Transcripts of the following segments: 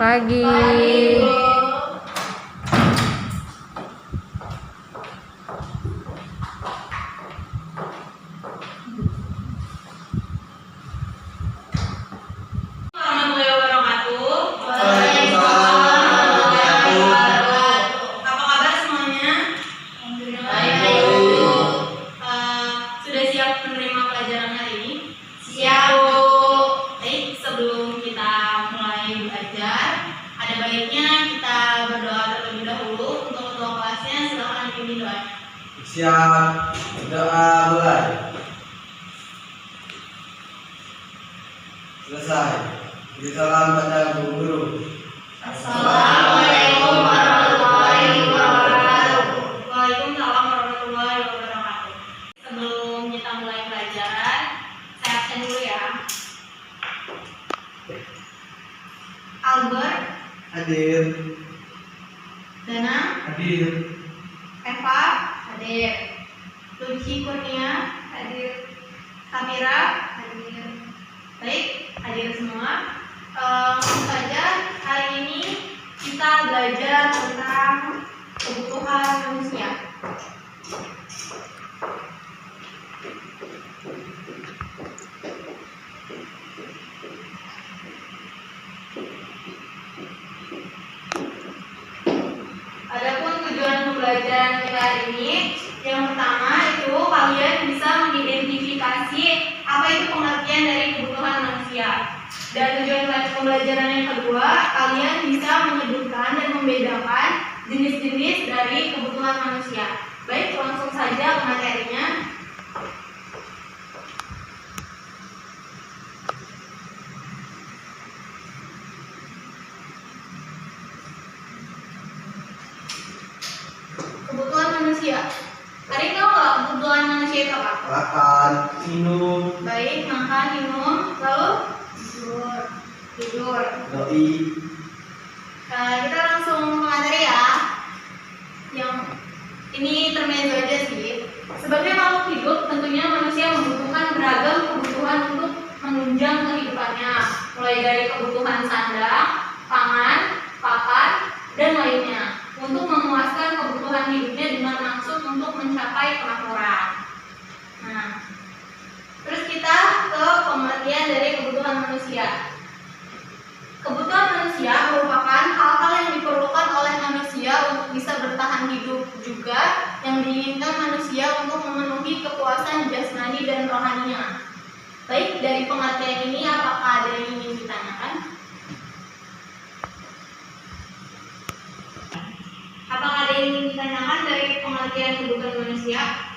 Pagi. Sudah siap menerima pelajaran hari ini? Siap. Baik, sebelum kita mulai belajar, ada baiknya kita berdoa terlebih dahulu. Untuk ketua kelasnya, silakan dipimpin doanya. Siap, doa mulai. Selesai. Beri salam pada Bu Guru. Assalamualaikum warahmatullahi wabarakatuh. Waalaikumsalam warahmatullahi wabarakatuh. Sebelum kita mulai pelajaran, saya absen dulu ya. Albert, Hadir. Dana, Hadir. Eva, hadir. Lucy Kurnia, hadir. Samira, hadir. Baik, hadir semua. Langsung saja, hari ini kita belajar tentang kebutuhan manusia. Adapun tujuan pembelajaran kita hari ini, yang pertama itu kalian bisa mengidentifikasi apa itu pengertian dari kebutuhan manusia. Dan tujuan pembelajaran yang kedua, kalian bisa menyebutkan dan membedakan jenis-jenis dari kebutuhan manusia. Baik, langsung saja ke materinya. Kebutuhan manusia. Hari ini tahu nggak kebutuhan manusia itu apa? Makan, minum, Baik, makan, minum, lalu tidur. doi. Kita langsung ke materi ya. Yang ini intermezzo aja sih. Sebagai makhluk hidup, tentunya manusia membutuhkan beragam kebutuhan untuk menunjang kehidupannya, mulai dari kebutuhan sandang, pangan, pakan, dan lainnya, untuk memuaskan kebutuhan hidupnya dengan maksud untuk mencapai kemakmuran. Nah, terus kita ke pengertian dari kebutuhan manusia. Kebutuhan manusia merupakan hal-hal yang diperlukan oleh manusia untuk bisa bertahan hidup, juga yang diinginkan manusia untuk memenuhi kepuasan jasmani dan rohaninya. Baik, dari pengertian ini apakah ada yang ingin ditanyakan? Apakah ada yang ingin ditanyakan dari pengertian kebutuhan manusia?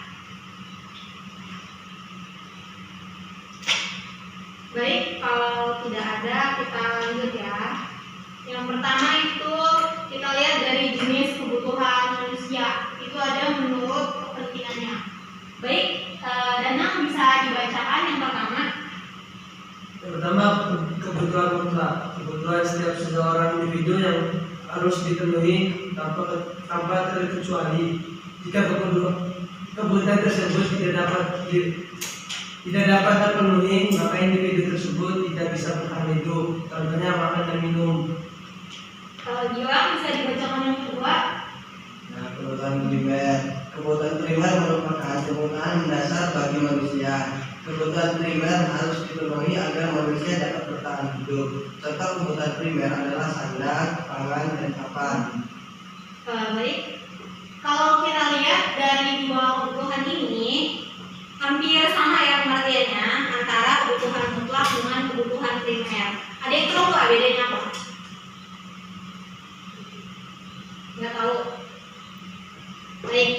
Baik, kalau tidak ada, kita lanjut ya. Yang pertama itu kita lihat dari jenis kebutuhan manusia. Itu ada menurut kepentingannya. Baik, Danang bisa dibacakan yang pertama. Yang pertama, kebutuhan mutlak. Kebutuhan setiap seseorang individu yang harus dipenuhi tanpa terkecuali. Jika kebutuhan tersebut tidak dapat terpenuhi, maka individu tersebut tidak bisa bertahan hidup. Contohnya makan dan minum. Kalau Gilang bisa dibacakan yang kedua. Nah, kebutuhan primer. Kebutuhan primer merupakan kebutuhan dasar bagi manusia. Kebutuhan primer harus dipenuhi agar manusia dapat bertahan hidup. Contoh kebutuhan primer adalah sandang, pangan, dan papan. Baik, kalau kita lihat dari dua kebutuhan ini hampir sama ya pengertiannya antara kebutuhan mutlak dengan kebutuhan primer. Ada yang tahu nggak bedanya apa? Nggak tahu. Baik,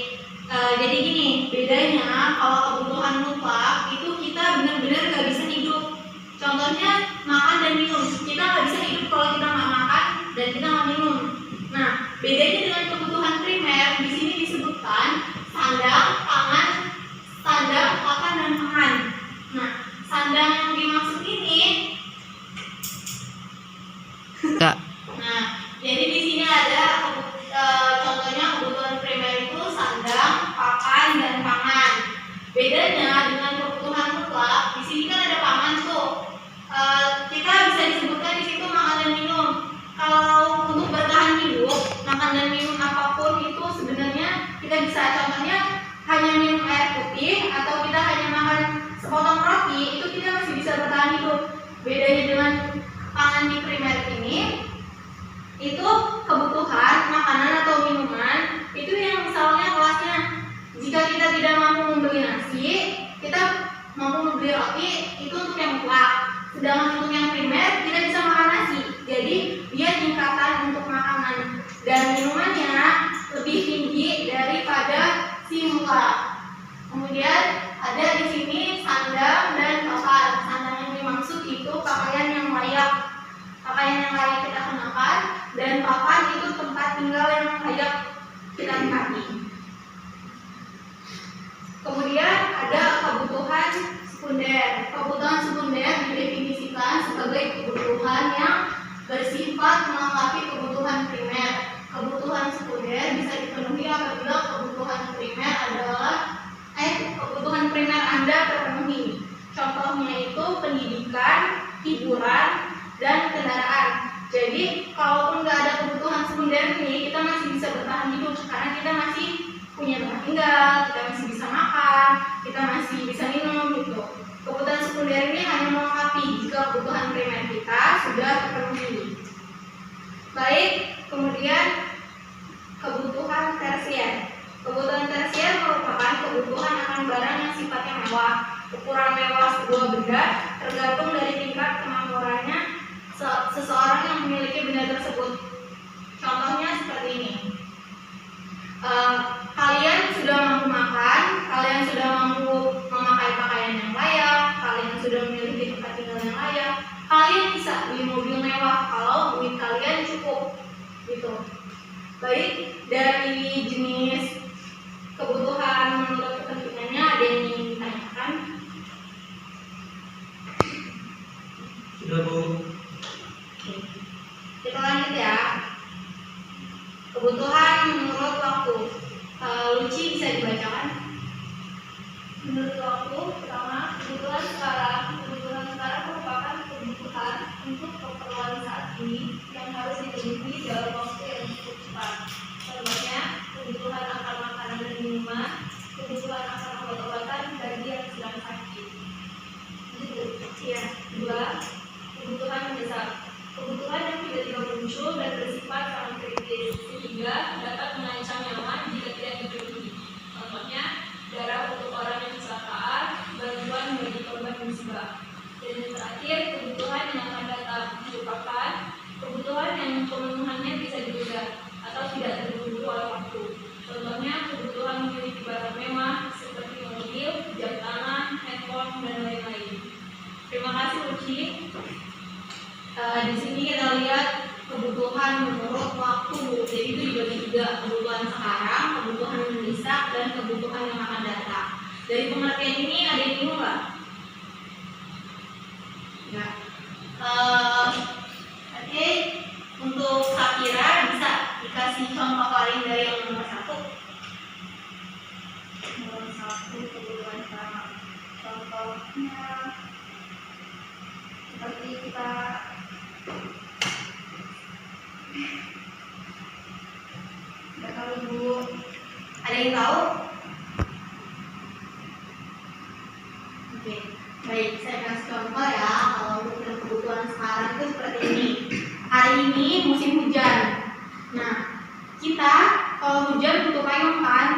jadi gini, bedanya kalau kebutuhan mutlak itu kita benar-benar nggak bisa hidup. Contohnya makan dan minum. Kita nggak bisa hidup kalau kita nggak makan dan kita nggak minum. Nah, bedanya dengan kebutuhan primer di sini disebutkan sandang, pangan, dan pangan. Nah, sandang yang dimaksud ini. Nah, jadi di sini ada contohnya kebutuhan primer itu sandang, pakan, dan pangan. Bedanya bertahan hidup. Bedanya dengan pangan di primer ini, itu kebutuhan makanan atau minuman itu yang misalnya kelasnya, jika kita tidak mampu membeli nasi, kita mampu membeli roti, itu untuk yang mutlak. Sedangkan untuk yang primer tidak bisa makan nasi, jadi dia tingkatan untuk makanan dan minumannya lebih tinggi daripada si mutlak. Kemudian ada di sini sandang dan papan. Sandang yang dimaksud itu pakaian yang layak kita kenakan, dan papan itu tempat tinggal yang layak kita tempati. Kemudian ada kebutuhan sekunder. Kebutuhan sekunder didefinisikan sebagai kebutuhan yang bersifat melengkapi kebutuhan primer. Kebutuhan sekunder bisa dipenuhi apabila kebutuhan primer Anda terpenuhi. Contohnya itu pendidikan, hiburan, dan kendaraan. Jadi kalaupun nggak ada kebutuhan sekunder ini, kita masih bisa bertahan hidup karena kita masih punya tempat tinggal, kita masih bisa makan, kita masih bisa minum gitu. Kebutuhan sekunder ini hanya melengkapi jika kebutuhan primer kita sudah terpenuhi. Baik, kemudian kebutuhan tersier. Kebutuhan tersier merupakan kebutuhan akan barang yang sifatnya mewah. Ukuran mewah sebuah benda tergantung dari tingkat kemakmurannya seseorang yang memiliki benda tersebut. Contohnya seperti ini. Kalian sudah mampu makan, kalian sudah mampu memakai pakaian yang layak, kalian sudah memiliki tempat tinggal yang layak, kalian bisa beli mobil mewah kalau duit kalian cukup, gitu. Baik, dari jenis kebutuhan menurut kepentingannya ada yang ingin ditanyakan? Sudah, Bu. Kita lanjut ya. Kebutuhan menurut waktu. Luci bisa dibacakan. Menurut waktu, pertama, kebutuhan sekarang. Kebutuhan sekarang merupakan kebutuhan untuk keperluan saat ini yang harus dipenuhi dalam waktu yang cukup cepat. Contohnya, kebutuhan akan makanan dan minuman, kebutuhan akan obat-obatan bagi yang sedang sakit. Ya. Dua, kebutuhan mendesak. Kebutuhan yang tiba-tiba muncul dan bersifat sangat kritis sehingga dapat mengancam nyawa jika tidak dipenuhi. Contohnya, darah untuk orang yang kecelakaan, bantuan bagi korban musibah. Dan yang terakhir, kebutuhan yang akan datang merupakan kebutuhan yang pemenuhannya bisa ditunda atau tidak terburu oleh waktu. Contohnya, kebutuhan memiliki barang mewah seperti mobil, jam tangan, handphone, dan lain-lain. Terima kasih, Luci. Di sini kita lihat kebutuhan menurut waktu. Jadi itu dibagi tiga: kebutuhan sekarang, kebutuhan mendesak, dan kebutuhan yang akan datang. Dari pengertian ini ada yang bingung nggak? Ya. Oke. Untuk Sakira bisa dikasih contoh lain dari yang nomor satu. Nomor satu kebutuhan sekarang. Contohnya seperti kita nggak tahu, Bu. Ada yang tahu? Oke, baik, saya kasih contoh ya. Kalau untuk kebutuhan sekarang itu seperti ini. Hari ini musim hujan. Nah, kita kalau hujan butuh payung kan?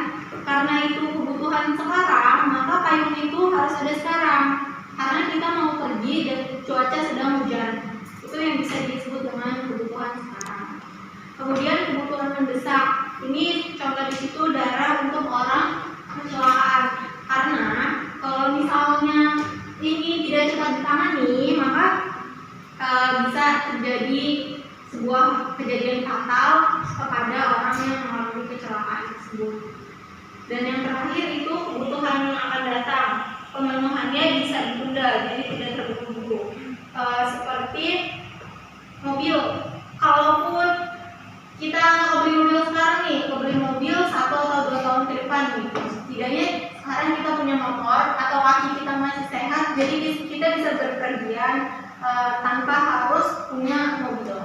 Karena itu kebutuhan sekarang, maka payung itu harus ada sekarang. Karena kita mau pergi dan cuaca sedang hujan. Itu yang bisa disebut dengan kebutuhan sekarang. Kemudian kebutuhan mendesak. Ini contoh di situ darah untuk orang kecelakaan. Karena kalau misalnya ini tidak cepat ditangani, maka bisa terjadi sebuah kejadian fatal kepada orang yang mengalami kecelakaan tersebut. Dan yang terakhir itu kebutuhan yang akan datang. Pemenuhannya bisa ditunda, jadi tidak terburu-buru. Seperti mobil. Kalaupun kita beli mobil sekarang nih, beli mobil 1 atau 2 tahun ke depan nih, setidaknya sekarang kita punya motor atau kaki kita masih sehat, jadi kita bisa berpergian tanpa harus punya mobil.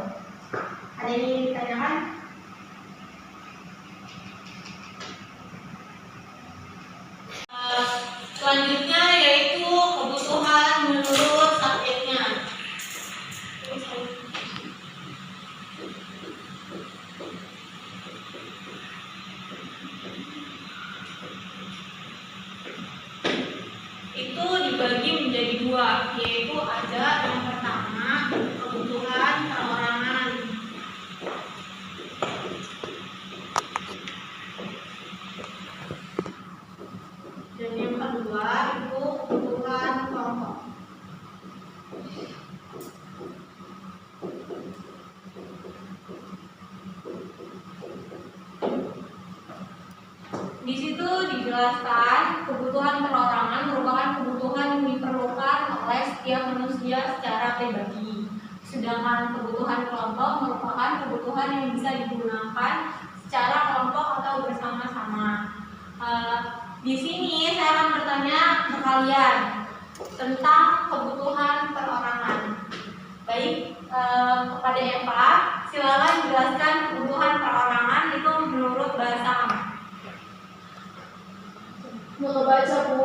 Ada yang ingin ditanyakan? Selanjutnya yaitu kebutuhan menurut subjek Ada yang pertama, kebutuhan perorangan. Dan yang kedua itu kebutuhan kelompok. Di situ dijelaskan kebutuhan perorangan merupakan kebutuhan yang diperlukan oleh setiap manusia secara pribadi. Sedangkan kebutuhan kelompok merupakan kebutuhan yang bisa digunakan secara kelompok atau bersama-sama. Di sini saya akan bertanya ke kalian tentang kebutuhan perorangan. Baik, kepada Eva, silakan jelaskan kebutuhan perorangan itu menurut bahasa kamu. Mau baca, Bu?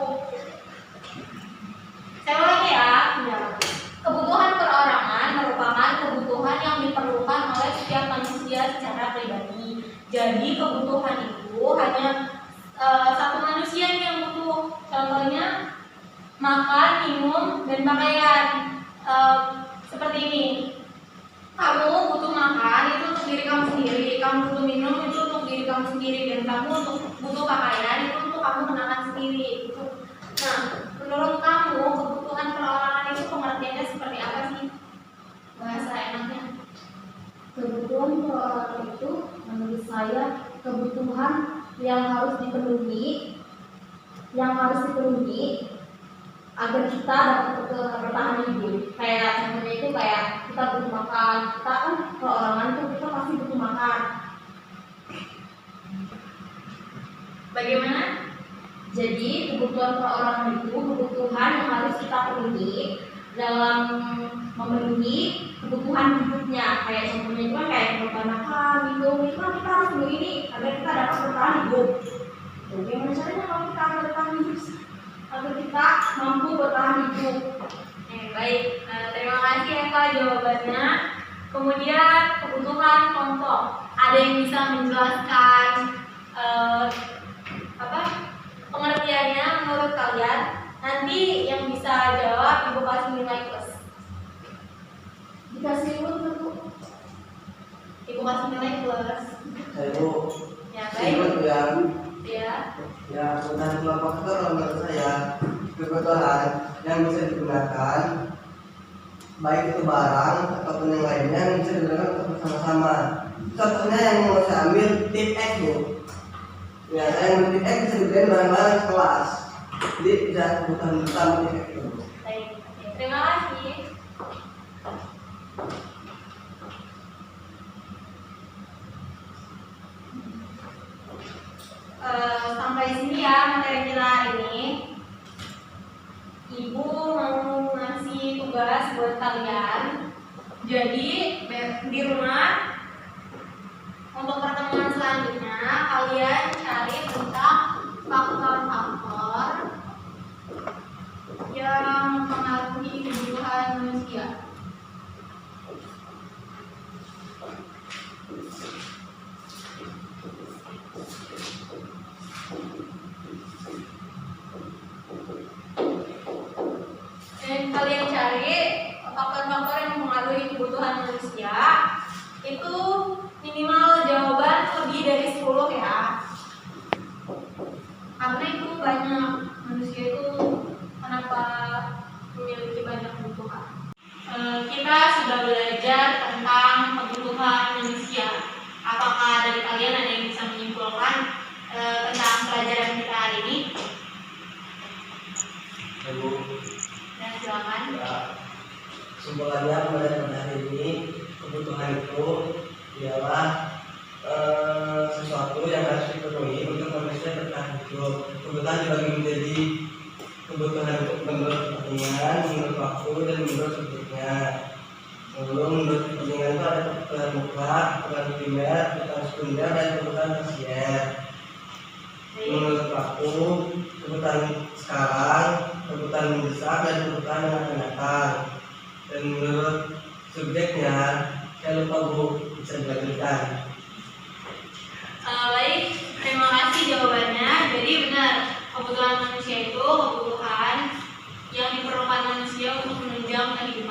Saya ulangi ya. Kebutuhan perorangan merupakan kebutuhan yang diperlukan oleh setiap manusia secara pribadi. Jadi kebutuhan itu hanya satu manusia yang butuh. Contohnya makan, minum, dan pakaian. Seperti ini. Kamu butuh makan itu untuk diri kamu sendiri, kamu butuh minum itu untuk diri kamu sendiri, dan kamu untuk butuh pakaian itu untuk kamu kenakan sendiri. Nah, menurut kamu kebutuhan perorangan itu pengertiannya seperti apa sih? Bahasa enaknya. Kebutuhan perorangan itu menurut saya kebutuhan yang harus dipenuhi agar kita dapat bertahan hidup. Kayak contohnya itu kayak kita butuh makan, kita kan perorangan itu kita pasti butuh makan. Bagaimana? Jadi kebutuhan perorangan itu kebutuhan yang harus kita penuhi dalam memenuhi kebutuhan hidupnya. Kayak contohnya itu kan kayak kebutuhan makan, minum, itu kan kita harus penuhi ini agar kita dapat bertahan hidup. Bagaimana caranya kalau kita akan bertahan hidup? Agar kita mampu bertahan hidup. Baik, terima kasih Eva jawabannya. Kemudian kebutuhan kelompok. Ada yang bisa menjelaskan pengertiannya menurut kalian? Nanti yang bisa jawab Ibu kasih nilai plus. Dikasih ilmu Bu. Ibu kasih nilai plus. Saya Bu. Ya baik. Ya. Ya, kebutuhan kelompok itu kalau menurut saya kebutuhan yang bisa digunakan baik itu barang ataupun yang lainnya yang bisa digunakan untuk bersama-sama. Contohnya yang mau saya ambil tip X Bu. Ya, saya ambil tip X bisa digunakan barang-barang kelas. Jadi tidak kebutuhan utama tip X itu. Baik. Terima kasih. Sampai sini ya materi kita hari ini. Ibu mau ngasih tugas buat kalian. Jadi di rumah untuk pertemuan selanjutnya kalian cari tentang faktor-faktor yang mempengaruhi kebutuhan manusia. Dan kalian cari faktor-faktor yang mempengaruhi kebutuhan manusia itu minimal jawaban lebih dari 10 ya, karena itu banyak. Manusia itu kenapa memiliki banyak kebutuhan. Kita sudah belajar tentang kebutuhan manusia. Apakah dari kalian ada yang bisa menyimpulkan tentang pelajaran kita hari ini? Bu. Dan silakan. Ya, kesimpulannya pada hari ini kebutuhan itu ialah sesuatu yang harus dipenuhi untuk manusia bertahan hidup. Kebutuhan dibagi menjadi kebutuhan untuk menurut kepentingan, menurut waktu, dan menurut subjeknya. Menurut kepentingan itu ada kebutuhan mutlak, kebutuhan primer, kebutuhan sekunder, dan kebutuhan tersier. Menurut waktu, kebutuhan sekarang, kebutuhan mendesak, dan kebutuhan yang akan datang. Dan menurut subjeknya, saya lupa Bu, bisa dilanjutkan. Baik, terima kasih jawabannya. Jadi benar, kebutuhan manusia itu kebutuhan yang diperlukan manusia untuk menunjang kehidupan.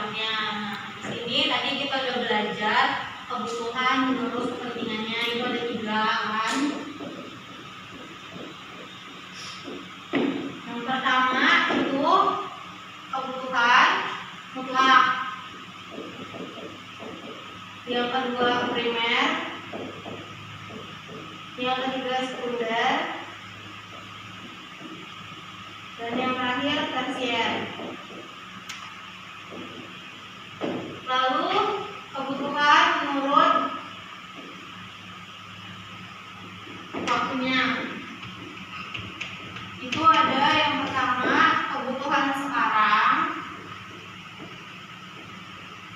kebutuhan menurut kepentingannya. Itu ada 3 kan. Yang pertama itu kebutuhan mutlak. Yang kedua primer. Yang ketiga sekunder. Dan yang terakhir tersier. Lalu kebutuhan menurut waktunya. Itu ada yang pertama kebutuhan sekarang,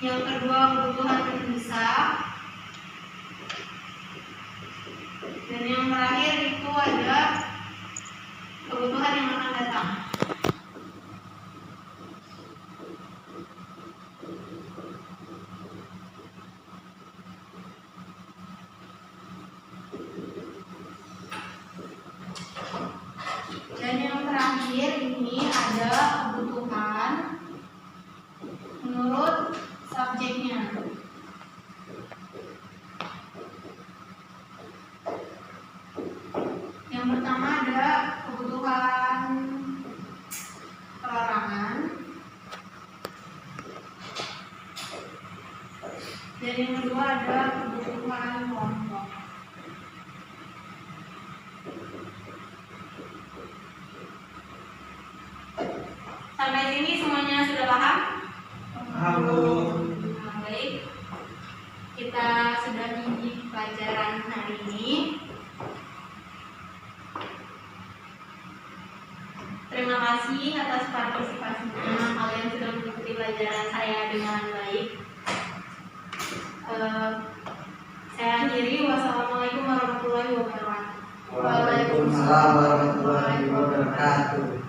yang kedua kebutuhan mendesak, dan yang terakhir itu ada kebutuhan yang akan datang. Dan yang terakhir ini ada kebutuhan menurut subjeknya. Yang pertama ada kebutuhan perorangan. Dan yang kedua ada kebutuhan kelompok. Sampai sini semuanya sudah paham? Halo. Nah, baik. Kita sudah di pelajaran hari ini. Terima kasih atas partisipasinya. Kalian sudah mengikuti pelajaran saya dengan baik. Saya akhiri. Wassalamualaikum warahmatullahi wabarakatuh. Waalaikumsalam warahmatullahi wabarakatuh.